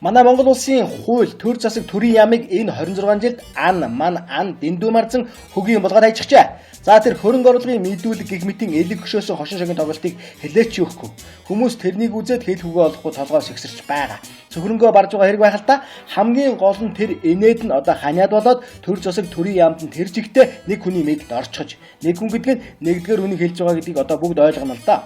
Манай Монгол улсын хууль төр засаг төрийн яамыг энэ 26 жилд ан дэндүү марзан хөгийн болгоод хайчихжээ. За тэр хөрөнгө оруулгын мэдүүлэг гэх мэтийн элэг хөшөөсөн хошин шогийн тоглолтыг хэлээч өгөхгүй. Хүмүүс тэрнийг үзээд хэл хөгөө олохгүй толгой сэгсэрч байгаа. Цөхрөнгөө барж байгаа хэрэг байх л та. Хамгийн гол нь тэр инээд нь одоо ханиад болоод төр засаг төрийн яамд нь тэр жигтэй нэг хүний мэдд орчхож. Нэг хүн гэдэг нь нэгдүгээр хүний хэлж байгаа гэдгийг одоо бүгд ойлгоно л да.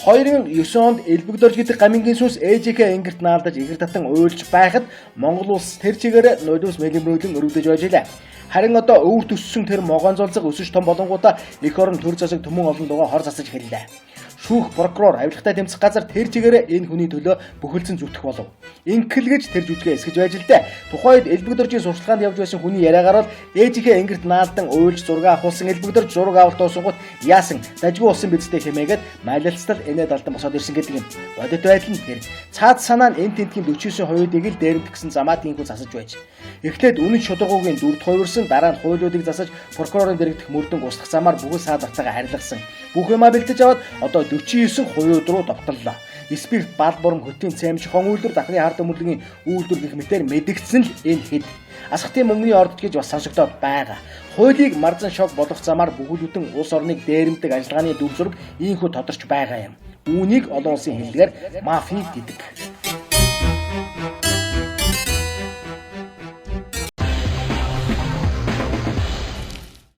2009 онд Элбэгдорж гэдэг гамингийн сүнс ээжийнхээ ингэрт наалдаж игэр татан уйлж байхад Монгол улс тэр чигээр нулимс мэлэмрүүлэн өргөдөж байж илаа. Харин одоо өвөр төссөн тэр могоон золзог өсөж том болонгуудаа эх орон төр засаг төмөн олон дугаа хор засаж эхэллээ. Шүүх прокурор авилгатай тэмцэх газар тэр чигээр энэ хүний төлөө бүхэлдсэн зүтгэх болов. Инхэлгэж тэр зүтгээ эсгэж байж л дээ. Тухайд Элбэгдоржийн сурталчилгаанд явж байсан хүний яриагаар бол ээжийнхээ ингэрт наалдан уйлж зураг авахулсан Элбэгдорж зураг авалт дуусангууд яасан дажгүй болсон бидтэй хэмээгээд майлалцтал энэд алдан босоод ирсэн гэдэг юм. Бодит байдал нь тэр. Цаад санаа нь энэ тентгийн 49%-ийг л дээрэмт гисэн замаа тийхүү засаж байж. Эхлээд үнэн шударгуугийн дүрд хувирсан дараа нь хуулиудыг засаж прокурорын дэрэгдэх мөрдөнг устгах замаар бүгд саадартайгаа харилцсан. Бүх юмаа бэлдэж аваад одоо 49% руу довтлоо. Спирт бал бором хөтийн цаймшхон үйлдвэр дахны хард өмөрлөгийн үйлдвэр гэх мэтээр мэдгдсэн л энэ хэд. Асхтын мөнгөний орд гэж бас сонсогдоод байгаа. Хуулийг марзан шог болох замаар бүхэлдэн улс орныг дээрэмдэг ажиллагааны дүр зураг ийхүү тодорч байгаа юм. Үүнийг олон улсын хэллэгээр мафи гэдэг.